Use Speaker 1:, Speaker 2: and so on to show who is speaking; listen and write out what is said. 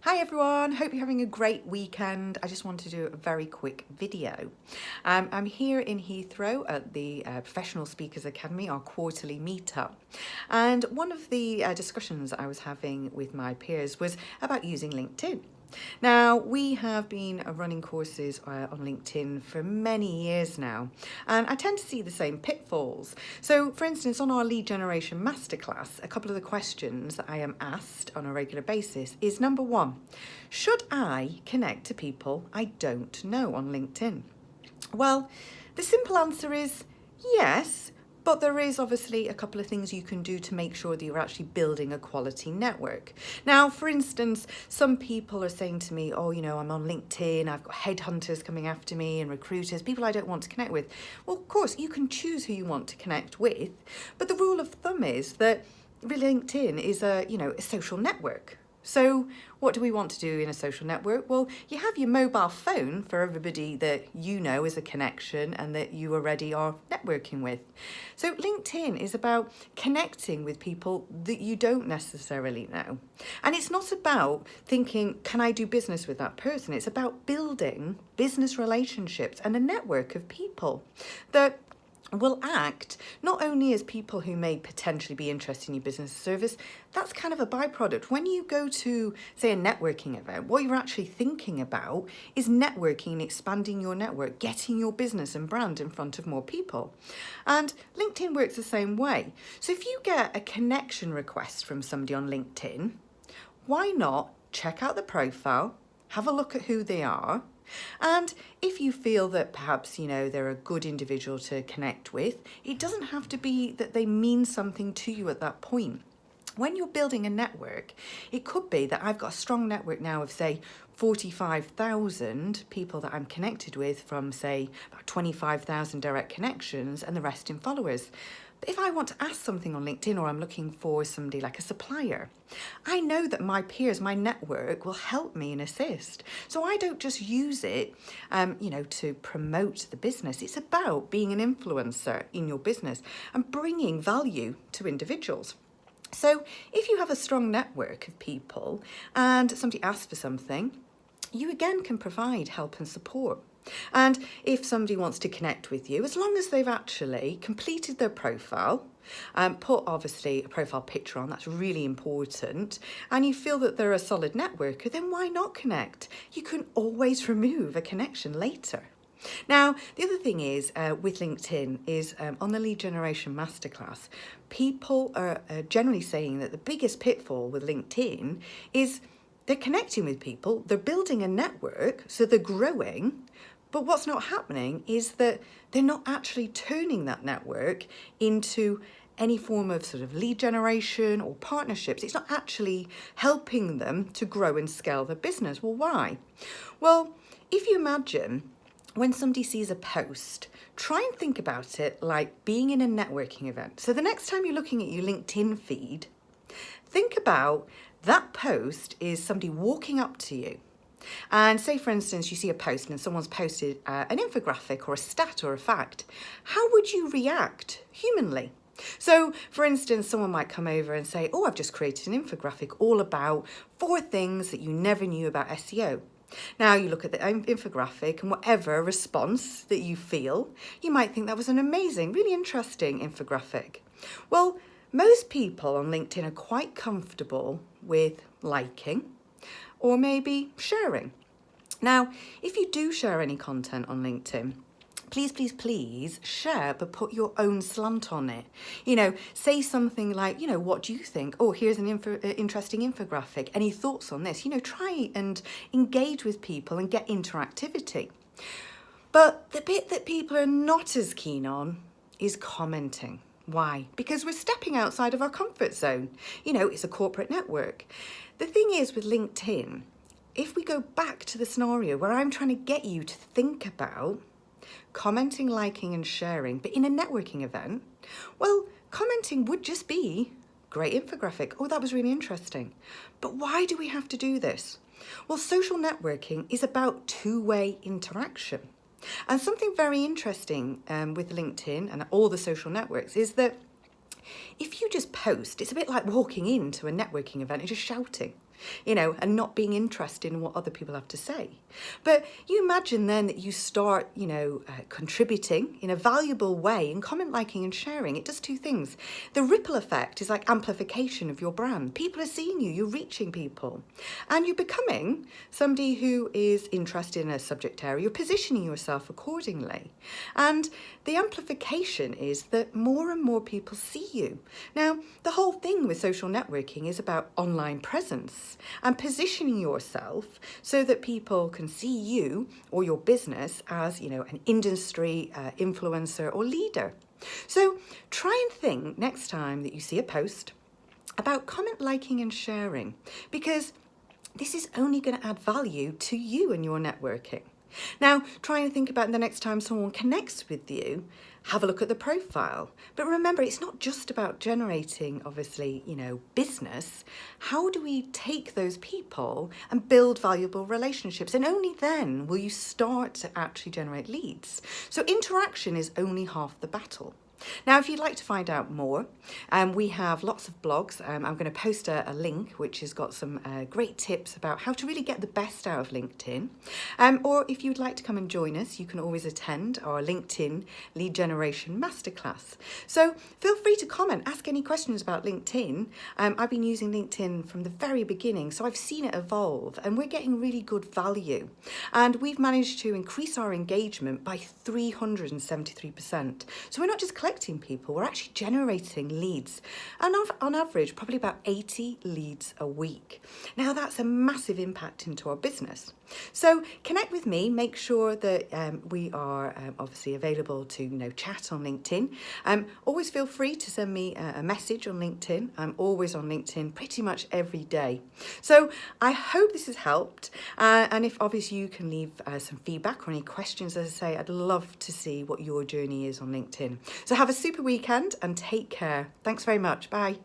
Speaker 1: Hi everyone, hope you're having a great weekend. I just wanted to do a very quick video. I'm here in Heathrow at the Professional Speakers Academy, our quarterly meetup. And one of the discussions I was having with my peers was about using LinkedIn. Now, we have been running courses on LinkedIn for many years now, and I tend to see the same pitfalls. So, for instance, on our lead generation masterclass, a couple of the questions that I am asked on a regular basis is number one, should I connect to people I don't know on LinkedIn? Well, the simple answer is yes. But there is obviously a couple of things you can do to make sure that you're actually building a quality network. Now, for instance, some people are saying to me, oh, I'm on LinkedIn, I've got headhunters coming after me and recruiters, people I don't want to connect with. Well, of course, you can choose who you want to connect with. But the rule of thumb is that really LinkedIn is a social network. So what do we want to do in a social network? Well, you have your mobile phone for everybody that you know is a connection and that you already are networking with. So LinkedIn is about connecting with people that you don't necessarily know. And it's not about thinking, can I do business with that person? It's about building business relationships and a network of people that will act not only as people who may potentially be interested in your business or service. That's kind of a byproduct. When you go to, say, a networking event, what you're actually thinking about is networking and expanding your network, getting your business and brand in front of more people. And LinkedIn works the same way. So if you get a connection request from somebody on LinkedIn, why not check out the profile, have a look at who they are, and if you feel that perhaps, they're a good individual to connect with, it doesn't have to be that they mean something to you at that point. When you're building a network, it could be that I've got a strong network now of, say, 45,000 people that I'm connected with from, say, about 25,000 direct connections and the rest in followers. But if I want to ask something on LinkedIn or I'm looking for somebody like a supplier, I know that my peers, my network will help me and assist. So I don't just use it, to promote the business. It's about being an influencer in your business and bringing value to individuals. So if you have a strong network of people and somebody asks for something, you again can provide help and support. And if somebody wants to connect with you, as long as they've actually completed their profile, put obviously a profile picture on, that's really important, and you feel that they're a solid networker, then why not connect? You can always remove a connection later. Now, the other thing is with LinkedIn is on the lead generation masterclass, people are generally saying that the biggest pitfall with LinkedIn is they're connecting with people, they're building a network, so they're growing, but what's not happening is that they're not actually turning that network into any form of sort of lead generation or partnerships. It's not actually helping them to grow and scale their business. Well, why? Well, if you imagine when somebody sees a post, try and think about it like being in a networking event. So the next time you're looking at your LinkedIn feed, think about that post is somebody walking up to you. And say, for instance, you see a post and someone's posted an infographic or a stat or a fact. How would you react humanly? So, for instance, someone might come over and say, oh, I've just created an infographic all about 4 things that you never knew about SEO. Now you look at the infographic and whatever response that you feel, you might think that was an amazing, really interesting infographic. Well, most people on LinkedIn are quite comfortable with liking or maybe sharing. Now, if you do share any content on LinkedIn, please share, but put your own slant on it. Say something like, what do you think? Oh, here's an interesting infographic. Any thoughts on this? Try and engage with people and get interactivity. But the bit that people are not as keen on is commenting. Why? Because we're stepping outside of our comfort zone. It's a corporate network. The thing is with LinkedIn, if we go back to the scenario where I'm trying to get you to think about commenting, liking and sharing, but in a networking event, well, commenting would just be great infographic. Oh, that was really interesting. But why do we have to do this? Well, social networking is about two-way interaction. And something very interesting with LinkedIn and all the social networks is that if you just post, it's a bit like walking into a networking event and just shouting. and not being interested in what other people have to say. But you imagine then that you start, contributing in a valuable way in comment, liking and sharing. It does two things. The ripple effect is like amplification of your brand. People are seeing you, you're reaching people, and you're becoming somebody who is interested in a subject area. You're positioning yourself accordingly. And the amplification is that more and more people see you. Now, the whole thing with social networking is about online presence and positioning yourself so that people can see you or your business as, an industry influencer or leader. So try and think next time that you see a post about comment, liking and sharing, because this is only going to add value to you and your networking. Now, try and think about the next time someone connects with you, have a look at the profile. But remember, it's not just about generating, obviously, business. How do we take those people and build valuable relationships? And only then will you start to actually generate leads. So interaction is only half the battle. Now, if you'd like to find out more, we have lots of blogs. I'm going to post a link which has got some great tips about how to really get the best out of LinkedIn. Or if you'd like to come and join us, you can always attend our LinkedIn Lead Generation Masterclass. So feel free to comment, ask any questions about LinkedIn. I've been using LinkedIn from the very beginning, so I've seen it evolve and we're getting really good value. And we've managed to increase our engagement by 373%. So we're not just collecting people, we're actually generating leads, and on average probably about 80 leads a week. Now that's a massive impact into our business. So connect with me, make sure that we are obviously available to chat on LinkedIn. Always feel free to send me a message on LinkedIn. I'm always on LinkedIn pretty much every day. So I hope this has helped, and if obviously you can leave some feedback or any questions, as I say, I'd love to see what your journey is on LinkedIn. So have a super weekend and take care. Thanks very much. Bye.